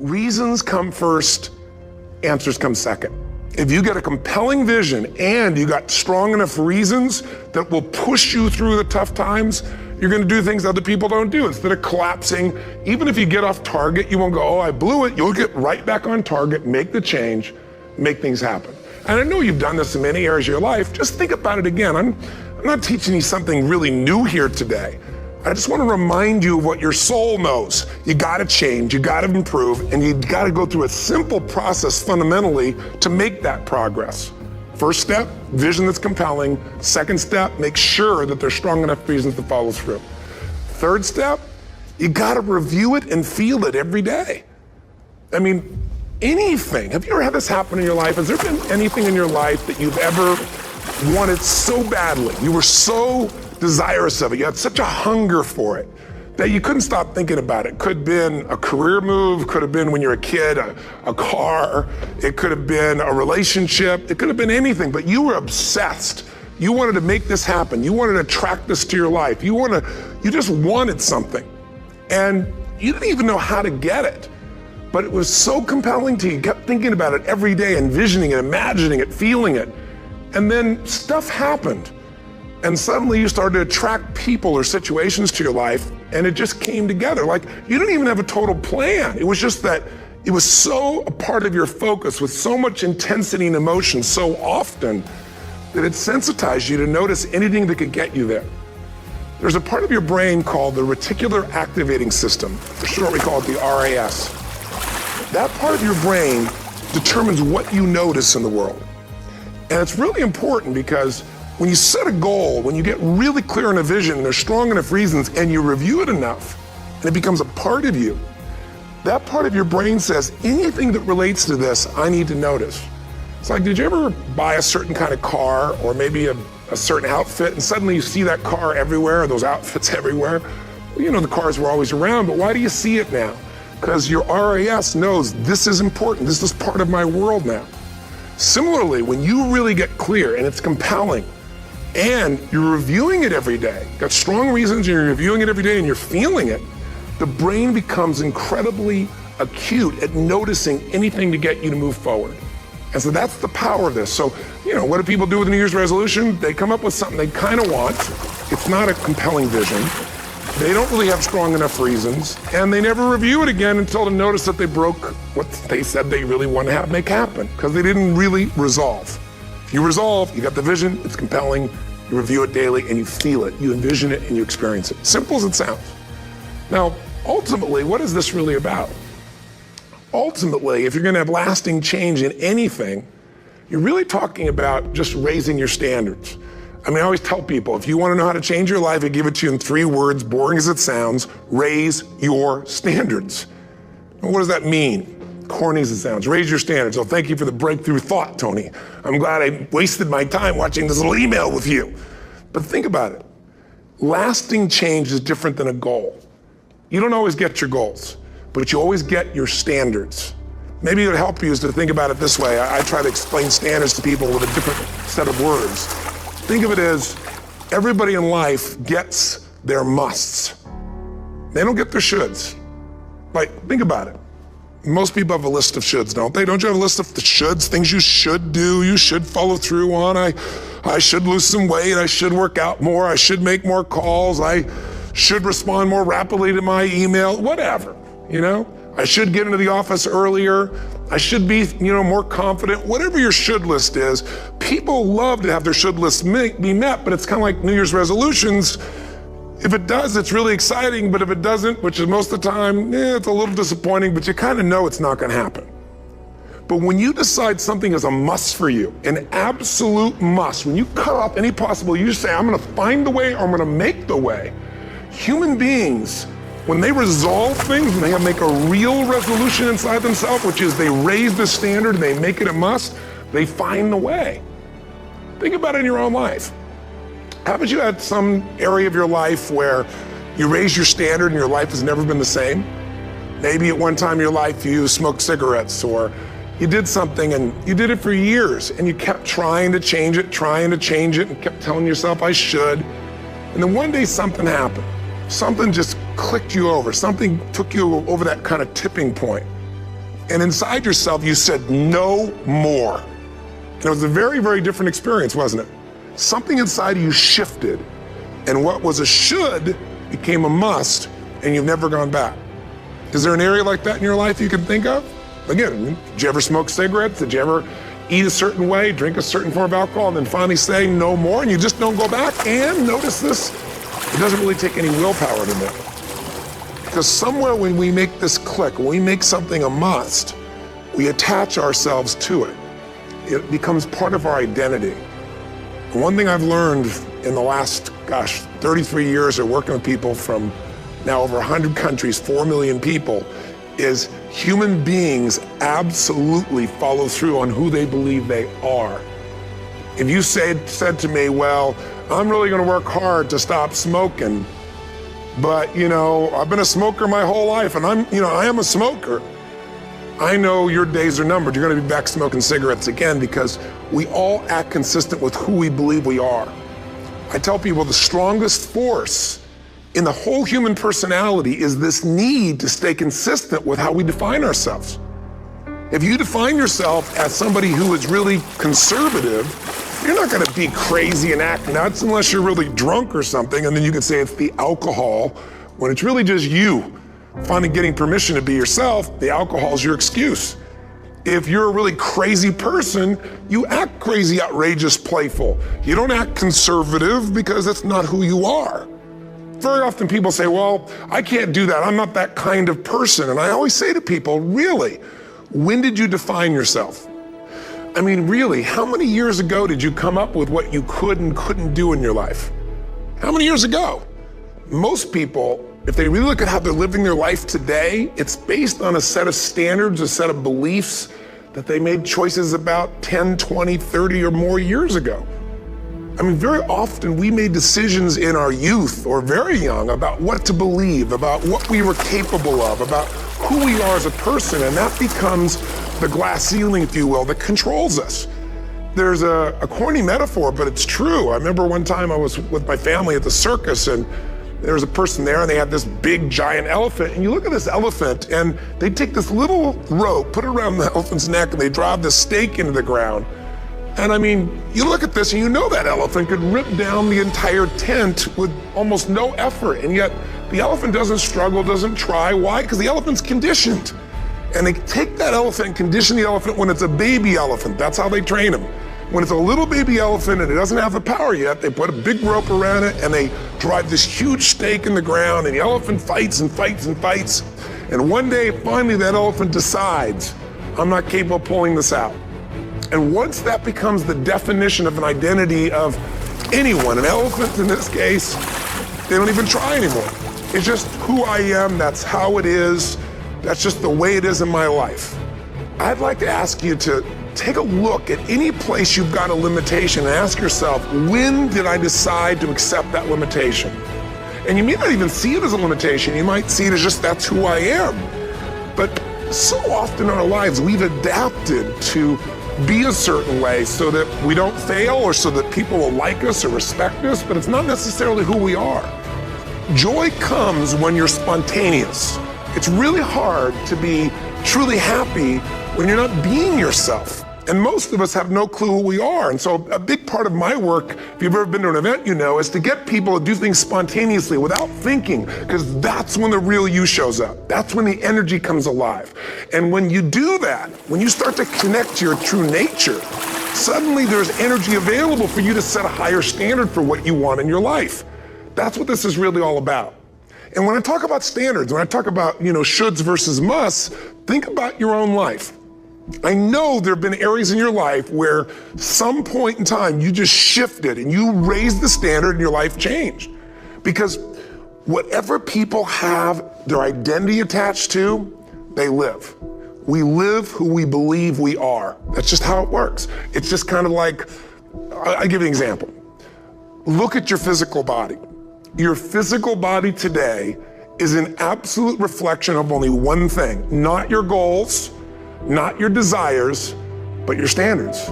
reasons come first, answers come second. If you get a compelling vision and you got strong enough reasons that will push you through the tough times, you're gonna do things other people don't do. Instead of collapsing, even if you get off target, you won't go, oh, I blew it. You'll get right back on target, make the change, make things happen. And I know you've done this in many areas of your life. Just think about it again. I'm not teaching you something really new here today. I just want to remind you of what your soul knows. You gotta change, you gotta improve, and you gotta go through a simple process fundamentally to make that progress. First step, vision that's compelling. Second step, make sure that there's strong enough reasons to follow through. Third step, you gotta review it and feel it every day. I mean, anything. Have you ever had this happen in your life? Has there been anything in your life that you've ever wanted so badly? You were so desirous of it. You had such a hunger for it that you couldn't stop thinking about it. Could have been a career move, could have been when you were a kid, a car, it could have been a relationship, it could have been anything, but you were obsessed. You wanted to make this happen. You wanted to attract this to your life. You just wanted something. And you didn't even know how to get it. But it was so compelling to you. You kept thinking about it every day, envisioning it, imagining it, feeling it. And then stuff happened. And suddenly you started to attract people or situations to your life, and it just came together. Like, you didn't even have a total plan. It was just that it was so a part of your focus with so much intensity and emotion so often that it sensitized you to notice anything that could get you there. There's a part of your brain called the reticular activating system. For short, we call it the RAS. That part of your brain determines what you notice in the world. And it's really important because when you set a goal, when you get really clear on a vision, and there's strong enough reasons, and you review it enough, and it becomes a part of you, that part of your brain says, anything that relates to this, I need to notice. It's like, did you ever buy a certain kind of car, or maybe a certain outfit, and suddenly you see that car everywhere, or those outfits everywhere? Well, you know, the cars were always around, but why do you see it now? Because your RAS knows this is important, this is part of my world now. Similarly, when you really get clear and it's compelling, and you're reviewing it every day, got strong reasons, and you're reviewing it every day and you're feeling it, the brain becomes incredibly acute at noticing anything to get you to move forward. And so that's the power of this. So, you know, what do people do with a New Year's resolution? They come up with something they kind of want. It's not a compelling vision. They don't really have strong enough reasons, and they never review it again until they notice that they broke what they said they really want to make happen, because they didn't really resolve. You resolve, you got the vision, it's compelling, you review it daily, and you feel it, you envision it, and you experience it. Simple as it sounds. Now, ultimately, what is this really about? Ultimately, if you're gonna have lasting change in anything, you're really talking about just raising your standards. I mean, I always tell people, if you wanna know how to change your life, I give it to you in 3 words, boring as it sounds: raise your standards. Well, what does that mean? Corny as it sounds, raise your standards. Oh, thank you for the breakthrough thought, Tony. I'm glad I wasted my time watching this little email with you. But think about it. Lasting change is different than a goal. You don't always get your goals, but you always get your standards. Maybe it would help you is to think about it this way. I try to explain standards to people with a different set of words. Think of it as everybody in life gets their musts. They don't get their shoulds. Like, think about it. Most people have a list of shoulds, don't they? Don't you have a list of the shoulds, things you should do, you should follow through on? I should lose some weight, I should work out more, I should make more calls, I should respond more rapidly to my email, whatever, you know? I should get into the office earlier, I should be, more confident. Whatever your should list is, people love to have their should list be met, but it's kind of like New Year's resolutions. If it does, it's really exciting, but if it doesn't, which is most of the time, it's a little disappointing, but you kind of know it's not gonna happen. But when you decide something is a must for you, an absolute must, when you cut off any possible, you say, I'm gonna find the way, or I'm gonna make the way. Human beings, when they resolve things, when they make a real resolution inside themselves, which is they raise the standard and they make it a must, they find the way. Think about it in your own life. Haven't you had some area of your life where you raise your standard and your life has never been the same? Maybe at one time in your life you smoked cigarettes, or you did something and you did it for years and you kept trying to change it, and kept telling yourself, I should. And then one day something happened. Something just clicked you over. Something took you over that kind of tipping point. And inside yourself, you said, no more. And it was a very, very different experience, wasn't it? Something inside of you shifted, and what was a should became a must, and you've never gone back. Is there an area like that in your life you can think of? Again, did you ever smoke cigarettes? Did you ever eat a certain way, drink a certain form of alcohol, and then finally say no more, and you just don't go back? And notice this, it doesn't really take any willpower to do it. Because somewhere when we make this click, when we make something a must, we attach ourselves to it. It becomes part of our identity. And one thing I've learned in the last, 33 years of working with people from now over 100 countries, 4 million people, is human beings absolutely follow through on who they believe they are. If you said to me, well, I'm really gonna work hard to stop smoking, but I've been a smoker my whole life, and I am a smoker. I know your days are numbered. You're gonna be back smoking cigarettes again, because we all act consistent with who we believe we are. I tell people the strongest force in the whole human personality is this need to stay consistent with how we define ourselves. If you define yourself as somebody who is really conservative, you're not gonna be crazy and act nuts unless you're really drunk or something, and then you can say it's the alcohol, when it's really just you finally getting permission to be yourself. The alcohol is your excuse. If you're a really crazy person, you act crazy, outrageous, playful. You don't act conservative because that's not who you are. Very often people say, well, I can't do that. I'm not that kind of person. And I always say to people, really, when did you define yourself? I mean, really, how many years ago did you come up with what you could and couldn't do in your life? How many years ago? Most people, if they really look at how they're living their life today, it's based on a set of standards, a set of beliefs that they made choices about 10, 20, 30 or more years ago. I mean, very often we made decisions in our youth or very young about what to believe, about what we were capable of, about who we are as a person, and that becomes the glass ceiling, if you will, that controls us. There's a corny metaphor, but it's true. I remember one time I was with my family at the circus, and there was a person there, and they had this big giant elephant, and you look at this elephant, and they take this little rope, put it around the elephant's neck, and they drive this stake into the ground. And I mean, you look at this and you know that elephant could rip down the entire tent with almost no effort. And yet the elephant doesn't struggle, doesn't try. Why? Because the elephant's conditioned. And they take that elephant and condition the elephant when it's a baby elephant. That's how they train them. When it's a little baby elephant and it doesn't have the power yet, they put a big rope around it and they drive this huge stake in the ground, and the elephant fights and fights and fights. And one day, finally, that elephant decides, I'm not capable of pulling this out. And once that becomes the definition of an identity of anyone, an elephant in this case, they don't even try anymore. It's just who I am, that's how it is, that's just the way it is in my life. I'd like to ask you to take a look at any place you've got a limitation and ask yourself, when did I decide to accept that limitation? And you may not even see it as a limitation, you might see it as just that's who I am. But so often in our lives, we've adapted to be a certain way so that we don't fail or so that people will like us or respect us, but it's not necessarily who we are. Joy comes when you're spontaneous. It's really hard to be truly happy when you're not being yourself. And most of us have no clue who we are. And so a big part of my work, if you've ever been to an event, you know, is to get people to do things spontaneously without thinking, because that's when the real you shows up. That's when the energy comes alive. And when you do that, when you start to connect to your true nature, suddenly there's energy available for you to set a higher standard for what you want in your life. That's what this is really all about. And when I talk about standards, when I talk about, shoulds versus musts, think about your own life. I know there have been areas in your life where some point in time you just shifted and you raised the standard and your life changed. Because whatever people have their identity attached to, they live. We live who we believe we are. That's just how it works. It's just kind of like, I'll give you an example. Look at your physical body. Your physical body today is an absolute reflection of only one thing, not your goals, not your desires, but your standards.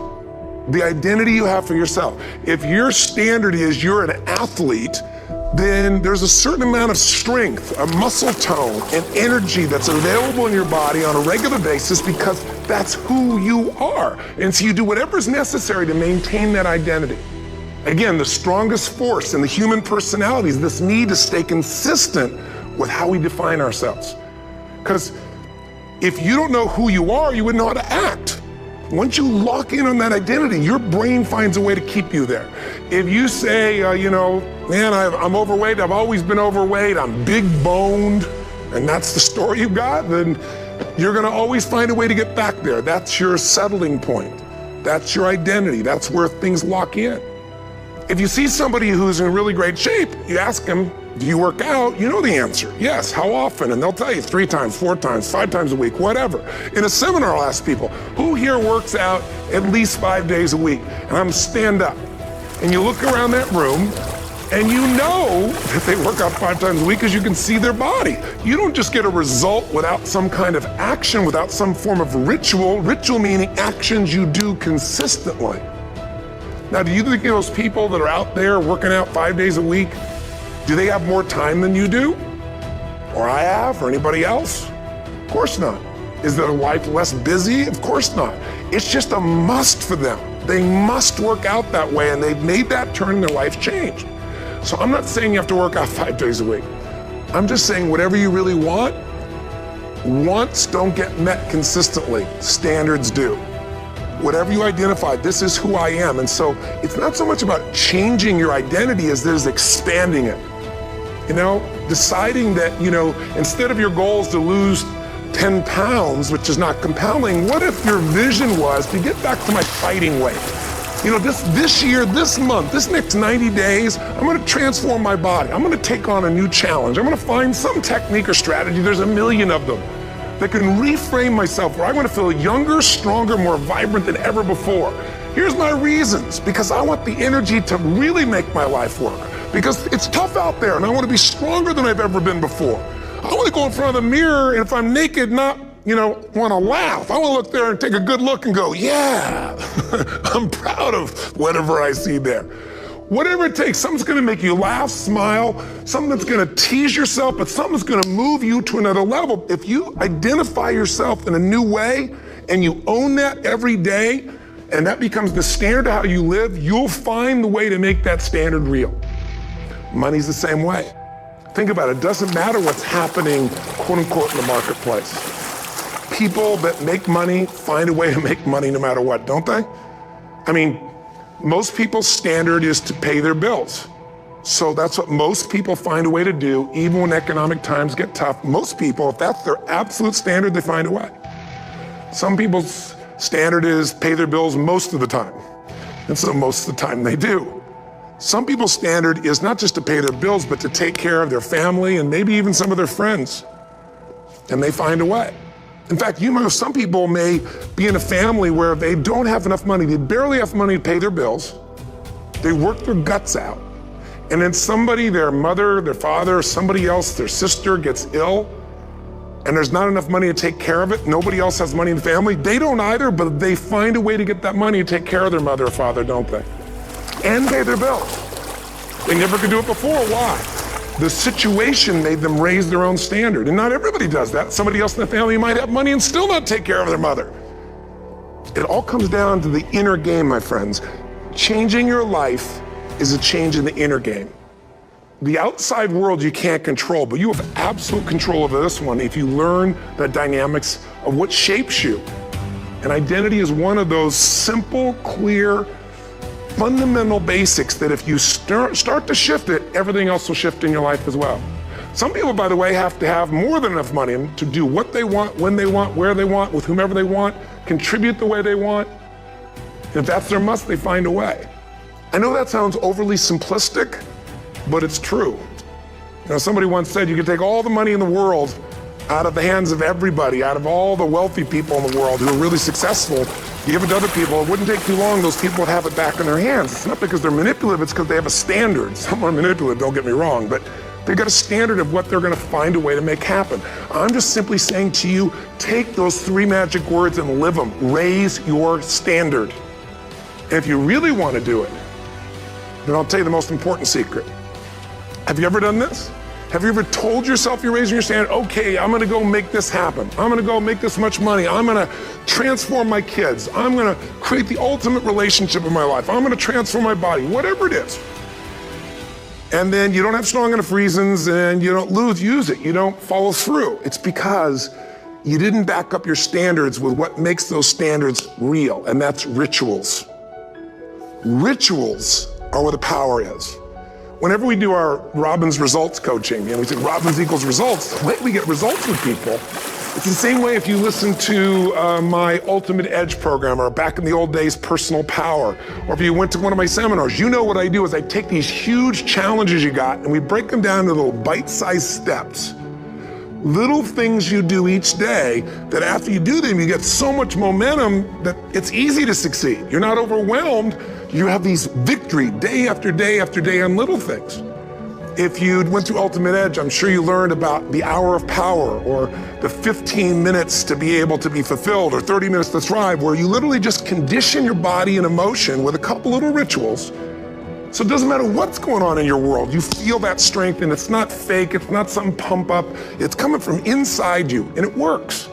The identity you have for yourself. If your standard is you're an athlete, then there's a certain amount of strength, a muscle tone, and energy that's available in your body on a regular basis because that's who you are. And so you do whatever is necessary to maintain that identity. Again, the strongest force in the human personality is this need to stay consistent with how we define ourselves. Because if you don't know who you are, you wouldn't know how to act. Once you lock in on that identity, your brain finds a way to keep you there. If you say, man, I'm overweight, I've always been overweight, I'm big boned, and that's the story you got, then you're gonna always find a way to get back there. That's your settling point. That's your identity. That's where things lock in. If you see somebody who's in really great shape, you ask them, do you work out? You know the answer. Yes, how often? And they'll tell you 3 times, 4 times, 5 times a week, whatever. In a seminar, I'll ask people, who here works out at least 5 days a week? And I'm stand up. And you look around that room, and you know that they work out 5 times a week because you can see their body. You don't just get a result without some kind of action, without some form of ritual. Ritual meaning actions you do consistently. Now, do you think those people that are out there working out 5 days a week, do they have more time than you do? Or I have, or anybody else? Of course not. Is their life less busy? Of course not. It's just a must for them. They must work out that way, and they've made that turn and their life changed. So I'm not saying you have to work out 5 days a week. I'm just saying whatever you really want, wants don't get met consistently. Standards do. Whatever you identify, this is who I am. And so it's not so much about changing your identity as it is expanding it. Deciding that, instead of your goal is to lose 10 pounds, which is not compelling, what if your vision was to get back to my fighting weight? This year, this month, this next 90 days, I'm gonna transform my body. I'm gonna take on a new challenge. I'm gonna find some technique or strategy, there's a million of them, that can reframe myself where I want to feel younger, stronger, more vibrant than ever before. Here's my reasons, because I want the energy to really make my life work. Because it's tough out there and I want to be stronger than I've ever been before. I want to go in front of the mirror and if I'm naked, not, want to laugh. I want to look there and take a good look and go, yeah, I'm proud of whatever I see there. Whatever it takes, something's gonna make you laugh, smile, something that's gonna tease yourself, but something's gonna move you to another level. If you identify yourself in a new way and you own that every day, and that becomes the standard of how you live, you'll find the way to make that standard real. Money's the same way. Think about it, it doesn't matter what's happening, quote unquote, in the marketplace. People that make money find a way to make money no matter what, don't they? Most people's standard is to pay their bills. So that's what most people find a way to do, even when economic times get tough. Most people, if that's their absolute standard, they find a way. Some people's standard is pay their bills most of the time. And so most of the time they do. Some people's standard is not just to pay their bills, but to take care of their family and maybe even some of their friends. And they find a way. In fact, some people may be in a family where they don't have enough money, they barely have money to pay their bills, they work their guts out, and then somebody, their mother, their father, somebody else, their sister gets ill, and there's not enough money to take care of it, nobody else has money in the family, they don't either, but they find a way to get that money to take care of their mother or father, don't they? And pay their bills. They never could do it before, why? The situation made them raise their own standard. And not everybody does that. Somebody else in the family might have money and still not take care of their mother. It all comes down to the inner game, my friends. Changing your life is a change in the inner game. The outside world you can't control, but you have absolute control over this one if you learn the dynamics of what shapes you. And identity is one of those simple, clear, fundamental basics that if you start to shift it, everything else will shift in your life as well. Some people, by the way, have to have more than enough money to do what they want, when they want, where they want, with whomever they want, contribute the way they want. And if that's their must, they find a way. I know that sounds overly simplistic, but it's true. Somebody once said you could take all the money in the world out of the hands of everybody, out of all the wealthy people in the world who are really successful, you give it to other people, it wouldn't take too long, those people would have it back in their hands. It's not because they're manipulative, it's because they have a standard. Some are manipulative, don't get me wrong, but they've got a standard of what they're gonna find a way to make happen. I'm just simply saying to you, take those 3 magic words and live them. Raise your standard. And if you really wanna do it, then I'll tell you the most important secret. Have you ever done this? Have you ever told yourself you're raising your standard? Okay, I'm gonna go make this happen. I'm gonna go make this much money. I'm gonna transform my kids. I'm gonna create the ultimate relationship in my life. I'm gonna transform my body, whatever it is. And then you don't have strong enough reasons and you don't use it. You don't follow through. It's because you didn't back up your standards with what makes those standards real, and that's rituals. Rituals are where the power is. Whenever we do our Robbins results coaching, and we say Robbins equals results, the way we get results with people, it's the same way if you listen to my Ultimate Edge program, or back in the old days, Personal Power, or if you went to one of my seminars, you know what I do is I take these huge challenges you got and we break them down into little bite-sized steps. Little things you do each day that after you do them, you get so much momentum that it's easy to succeed. You're not overwhelmed. You have these victory day after day after day on little things. If you went through Ultimate Edge, I'm sure you learned about the hour of power, or the 15 minutes to be able to be fulfilled, or 30 minutes to thrive, where you literally just condition your body and emotion with a couple little rituals. So it doesn't matter what's going on in your world, you feel that strength, and it's not fake, it's not some pump up, it's coming from inside you, and it works.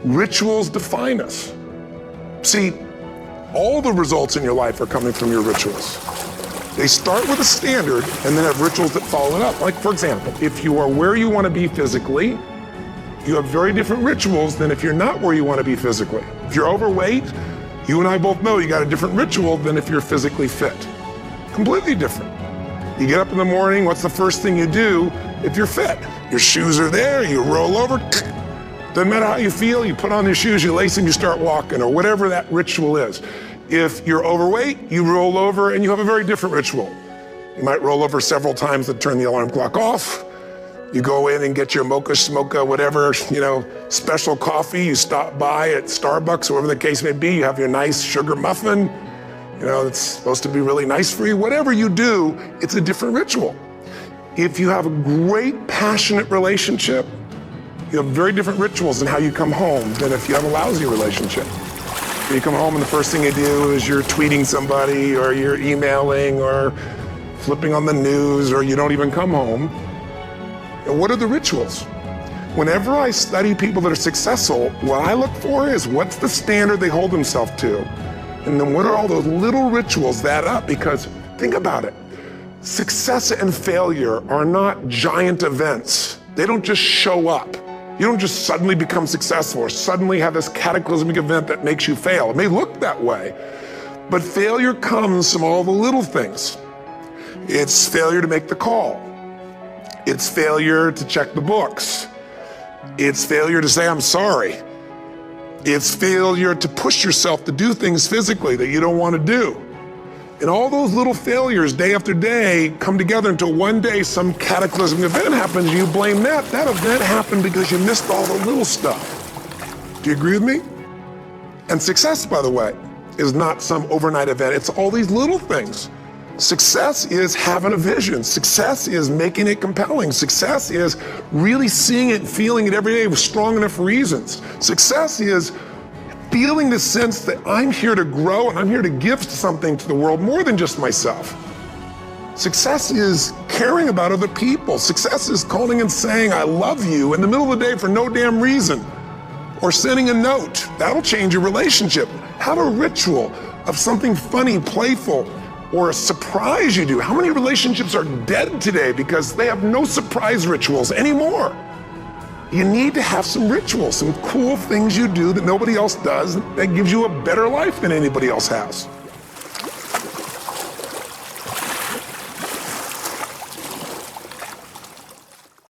Rituals define us. See, all the results in your life are coming from your rituals. They start with a standard and then have rituals that follow it up. Like, for example, if you are where you want to be physically, you have very different rituals than if you're not where you want to be physically. If you're overweight, you and I both know you got a different ritual than if you're physically fit. Completely different. You get up in the morning, what's the first thing you do if you're fit? Your shoes are there, you roll over, doesn't matter how you feel, you put on your shoes, you lace them, you start walking, or whatever that ritual is. If you're overweight, you roll over and you have a very different ritual. You might roll over several times to turn the alarm clock off. You go in and get your mocha, smocha, whatever, special coffee. You stop by at Starbucks, or whatever the case may be. You have your nice sugar muffin. It's supposed to be really nice for you. Whatever you do, it's a different ritual. If you have a great, passionate relationship, you have very different rituals in how you come home than if you have a lousy relationship. You come home and the first thing you do is you're tweeting somebody, or you're emailing, or flipping on the news, or you don't even come home. And what are the rituals? Whenever I study people that are successful, what I look for is what's the standard they hold themselves to? And then what are all those little rituals that add up? Because think about it. Success and failure are not giant events. They don't just show up. You don't just suddenly become successful or suddenly have this cataclysmic event that makes you fail. It may look that way, but failure comes from all the little things. It's failure to make the call. It's failure to check the books. It's failure to say, I'm sorry. It's failure to push yourself to do things physically that you don't want to do. And all those little failures day after day come together until one day some cataclysmic event happens and you blame that. That event happened because you missed all the little stuff. Do you agree with me? And success, by the way, is not some overnight event. It's all these little things. Success is having a vision. Success is making it compelling. Success is really seeing it and feeling it every day with strong enough reasons. Success is feeling the sense that I'm here to grow and I'm here to give something to the world more than just myself. Success is caring about other people. Success is calling and saying, I love you in the middle of the day for no damn reason. Or sending a note. That'll change your relationship. Have a ritual of something funny, playful, or a surprise you do. How many relationships are dead today because they have no surprise rituals anymore? You need to have some rituals, some cool things you do that nobody else does that gives you a better life than anybody else has.